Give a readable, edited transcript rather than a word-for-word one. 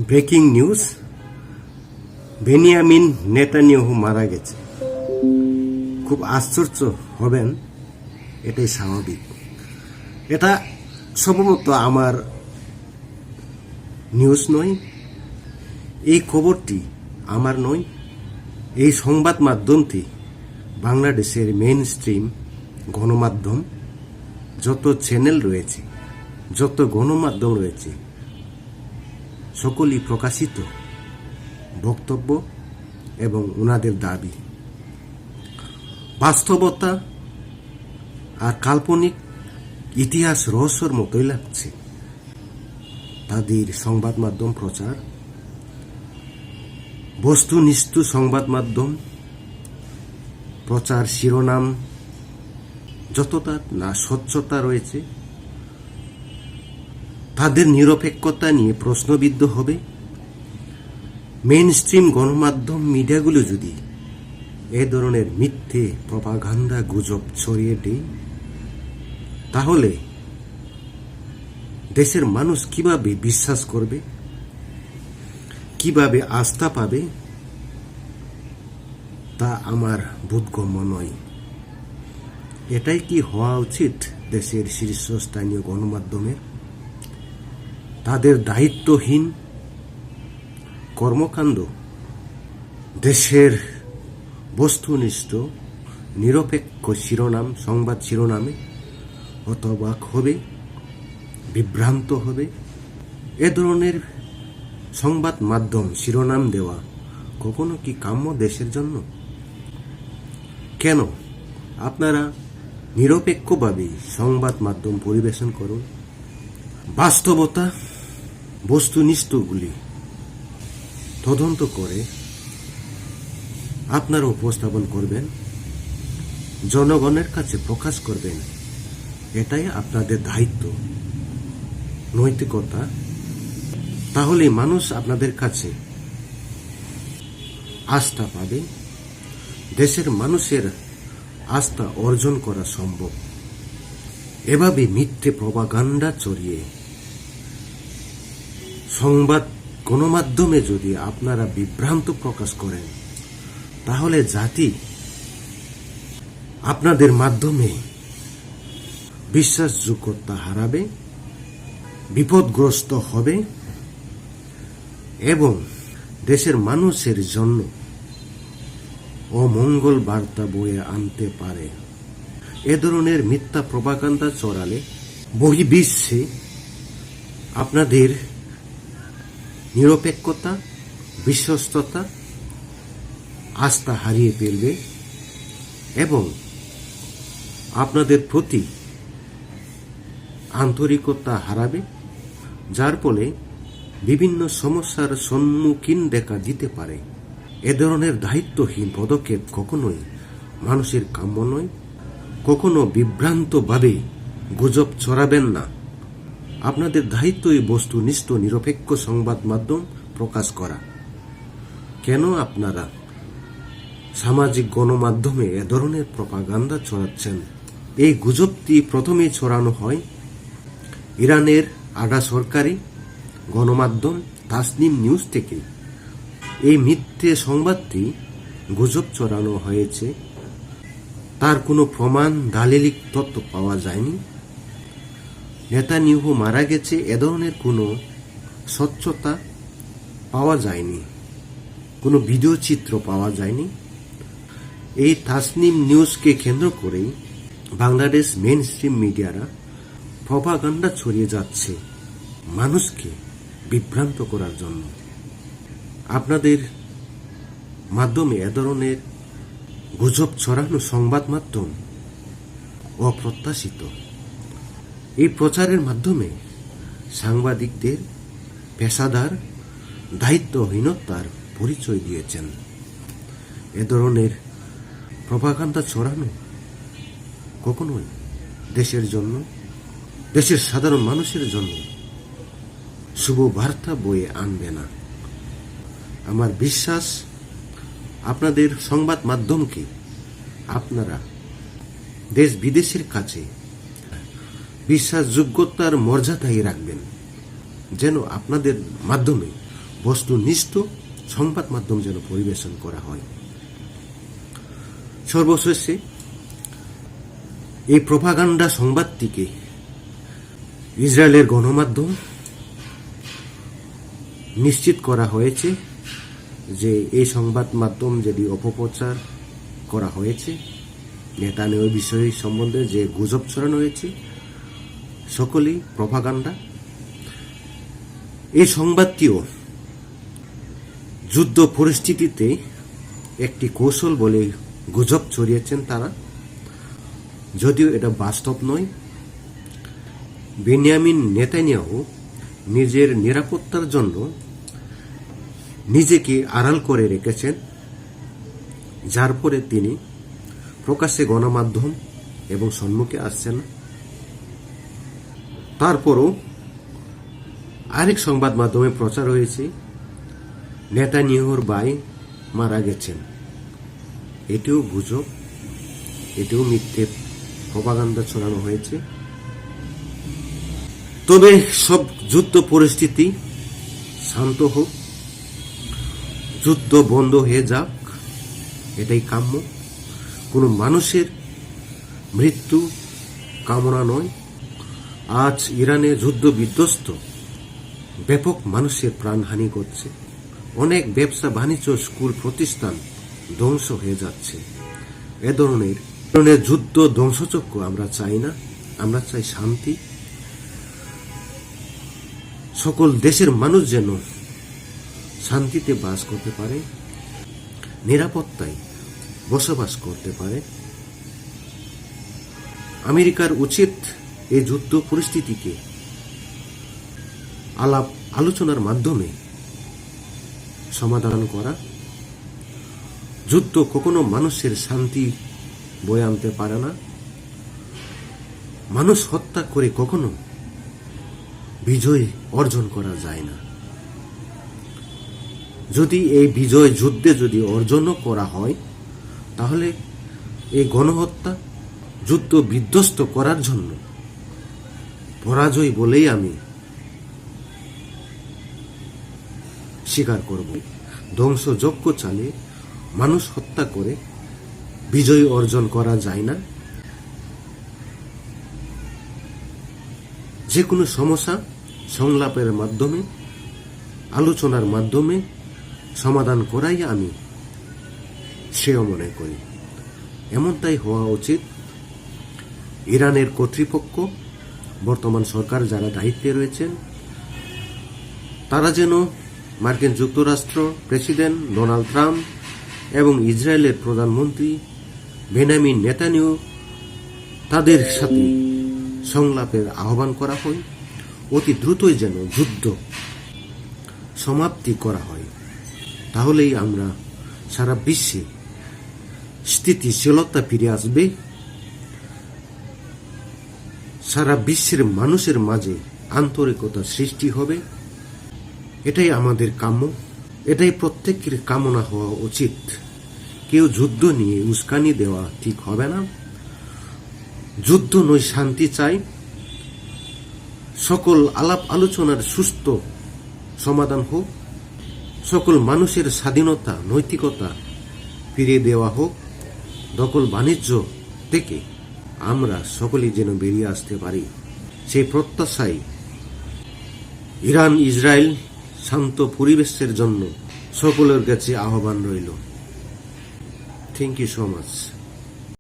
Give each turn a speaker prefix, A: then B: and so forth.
A: Breaking news, Benjamin Netanyahu মারা গেছে। খুব আশ্চর্য হবেন, এটাই স্বাভাবিক। এটা সম্ভবত আমার নিউজ নয়, এই খবরটি আমার নয়। এই সংবাদ মাধ্যমটি বাংলাদেশের মেইন স্ট্রিম গণমাধ্যম, যত চ্যানেল রয়েছে, যত গণমাধ্যম রয়েছে, সকলই প্রকাশিত বক্তব্য এবং ওনাদের দাবি। বাস্তবতা আর কাল্পনিক ইতিহাস রহস্যর মতোই লাগছে তাদের সংবাদ মাধ্যম প্রচার। বস্তুনিষ্ঠ সংবাদ মাধ্যম প্রচার শিরোনাম যতটা না স্বচ্ছতা রয়েছে, তাদের নিরপেক্ষতা নিয়ে প্রশ্নবিদ্ধ হবে। মেইন স্ট্রিম গণমাধ্যম মিডিয়াগুলো যদি এ ধরনের মিথ্যে প্রপাগান্ডা গুজব ছড়িয়ে দেয়, তাহলে দেশের মানুষ কিভাবে বিশ্বাস করবে, কিভাবে আস্থা পাবে, তা আমার বোধগম্য নয়। এটাই কি হওয়া উচিত দেশের শীর্ষস্থানীয় গণমাধ্যমের? তাদের দায়িত্বহীন কর্মকাণ্ড দেশের বস্তুনিষ্ঠ নিরপেক্ষ শিরোনাম, সংবাদ শিরোনামে হতবাক হবে, বিভ্রান্ত হবে। এ ধরনের সংবাদ মাধ্যম শিরোনাম দেওয়া কখনো কি কাম্য দেশের জন্য? কেন? আপনারা নিরপেক্ষভাবে সংবাদ মাধ্যম পরিবেশন করুন, বাস্তবতা বস্তুনিষ্ঠগুলি তদন্ত করে আপনারা উপস্থাপন করবেন, জনগণের কাছে প্রকাশ করবেন। এটাই আপনাদের দায়িত্ব, নৈতিকতা। তাহলে মানুষ আপনাদের কাছে আস্থা পাবে, দেশের মানুষের আস্থা অর্জন করা সম্ভব। এভাবে মিথ্যে প্রপাগান্ডা ছড়িয়ে সংবাদ গণমাধ্যমে যদি আপনারা বিভ্রান্ত প্রকাশ করেন, তাহলে জাতি আপনাদের মাধ্যমে বিশ্বাসযোগ্যতা হারাবে, বিপদগ্রস্ত হবে এবং দেশের মানুষের জন্য অমঙ্গল বার্তা বয়ে আনতে পারে। এ ধরনের মিথ্যা প্রপাগান্ডা ছড়ালে বহির্বিশ্বে আপনাদের নিরপেক্ষতা, বিশ্বস্ততা, আস্থা হারিয়ে ফেলবে এবং আপনাদের প্রতি আন্তরিকতা হারাবে, যার ফলে বিভিন্ন সমস্যার সম্মুখীন দেখা দিতে পারে। এ ধরনের দায়িত্বহীন পদক্ষেপ কখনোই মানুষের কাম্য নয়। কখনো বিভ্রান্তভাবে গুজব ছড়াবেন না। আপনাদের দায়িত্বই বস্তুনিষ্ঠ নিরপেক্ষ সংবাদ মাধ্যম প্রকাশ করা। কেন আপনারা সামাজিক গণমাধ্যমে এ ধরনের প্রপাগান্ডা ছড়াচ্ছেন? এই গুজবটি প্রথমে ছড়ানো হয় ইরানের আধা সরকারি গণমাধ্যম তাসনিম নিউজ থেকে। এই মিথ্যে সংবাদটি গুজব ছড়ানো হয়েছে, তার কোনো প্রমাণ দালিলিক তথ্য পাওয়া যায়নি। নেতানিয়াহু মারা গেছে, এ ধরনের কোনো স্বচ্ছতা পাওয়া যায়নি, কোনো ভিডিও চিত্র পাওয়া যায়নি। এই তাসনিম নিউজকে কেন্দ্র করেই বাংলাদেশ মেইন স্ট্রিম মিডিয়ারা প্রপাগান্ডা ছড়িয়ে যাচ্ছে মানুষকে বিভ্রান্ত করার জন্য। আপনাদের মাধ্যমে এ ধরনের গুজব ছড়ানো সংবাদ মাধ্যম অপ্রত্যাশিত। এই প্রচারের মাধ্যমে সাংবাদিকদের পেশাদার দায়িত্বহীনতার পরিচয় দিয়েছেন। এ ধরনের প্রপাগান্ডা ছড়ানো কখনোই দেশের জন্য, দেশের সাধারণ মানুষের জন্য শুভ বার্তা বয়ে আনবে না। আমার বিশ্বাস আপনাদের সংবাদ মাধ্যমকে আপনারা দেশ বিদেশের কাছে বিশ্বাসযোগ্যতার মর্যাদায় রাখবেন, যেন আপনাদের মাধ্যমে বস্তুনিষ্ঠ সংবাদ মাধ্যম যেন পরিবেশন করা হয়। সর্বশেষে এই প্রোপাগান্ডা সংবাদটিকে ইসরায়েলের গণমাধ্যম নিশ্চিত করা হয়েছে যে এই সংবাদ মাধ্যম যদি অপপ্রচার করা হয়েছে, নেতানিয়াহু বিষয় সম্বন্ধে যে গুজব ছড়ানো হয়েছে, সকলেই প্রোপাগান্ডা। এই সংবাদটিও যুদ্ধ পরিস্থিতিতে একটি কৌশল বলে গুজব ছড়িয়েছেন তারা, যদিও এটা বাস্তব নয়। বেনিয়ামিন নেতানিয়াহু নিজের নিরাপত্তার জন্য নিজেকে আড়াল করে রেখেছেন, যার পরে তিনি প্রকাশ্যে গণমাধ্যম এবং সম্মুখে আসছেন। তারপরও আরেক সংবাদ মাধ্যমে প্রচার হয়েছে নেতানিয়াহুর ভাই মারা গেছেন। এটিও গুজব, এটিও মিথ্যে প্রোপাগান্ডা ছড়ানো হয়েছে। তবে সব যুদ্ধ পরিস্থিতি শান্ত হোক, যুদ্ধ বন্ধ হয়ে যাক, এটাই কাম্য। কোনো মানুষের মৃত্যু কামনা নয়। আজ ইরানে যুদ্ধ বিধ্বস্ত, ব্যাপক মানুষের প্রাণহানি করছে, অনেক ব্যবসা বাণিজ্য স্কুল প্রতিষ্ঠান ধ্বংস হয়ে যাচ্ছে। এ ধরনের যুদ্ধ ধ্বংসযজ্ঞ আমরা চাই না। আমরা চাই শান্তি। সকল দেশের মানুষ যেন শান্তিতে বাস করতে পারে, নিরাপত্তায় বসবাস করতে পারে। আমেরিকার উচিত এই যুদ্ধ পরিস্থিতিকে আলাপ আলোচনার মাধ্যমে সমাধান করা। যুদ্ধ কখনো মানুষের শান্তি বয়ে আনতে পারে না। মানুষ হত্যা করে কখনো বিজয় অর্জন করা যায় না। যদি এই বিজয় যুদ্ধে যদি অর্জনও করা হয়, তাহলে এই গণহত্যা যুদ্ধ বিধ্বস্ত করার জন্য পরাজয় বলেই আমি স্বীকার করব। ধ্বংসযজ্ঞ চালিয়ে মানুষ হত্যা করে বিজয় অর্জন করা যায় না। যে কোনো সমস্যা সংলাপের মাধ্যমে, আলোচনার মাধ্যমে সমাধান করাই আমি শ্রেয় মনে করি। এমনটাই হওয়া উচিত। ইরানের কর্তৃপক্ষ, বর্তমান সরকার যারা দায়িত্বে রয়েছেন, তারা যেন মার্কিন যুক্তরাষ্ট্র প্রেসিডেন্ট ডোনাল্ড ট্রাম্প এবং ইসরায়েলের প্রধানমন্ত্রী বেনিয়ামিন নেতানিয়াহু তাদের সাথে সংলাপের আহ্বান করা হয়। অতি দ্রুতই যেন যুদ্ধ সমাপ্তি করা হয়। তাহলেই আমরা সারা বিশ্বে স্থিতিশীলতা ফিরে আসবে। সারা বিশ্বের মানুষের মাঝে আন্তরিকতা সৃষ্টি হবে। এটাই আমাদের কাম্য, এটাই প্রত্যেকের কামনা হওয়া উচিত। কেউ যুদ্ধ নিয়ে উস্কানি দেওয়া ঠিক হবে না। যুদ্ধ নয়, শান্তি চাই। সকল আলাপ আলোচনার সুস্থ সমাধান হোক। সকল মানুষের স্বাধীনতা, নৈতিকতা ফিরিয়ে দেওয়া হোক। দখল বাণিজ্য থেকে আমরা সকলেই যেন বেরিয়ে আসতে পারি, সেই প্রত্যাশায় ইরান ইসরায়েল শান্ত পরিবেশের জন্য সকলের কাছে আহ্বান রইল। Thank you so much.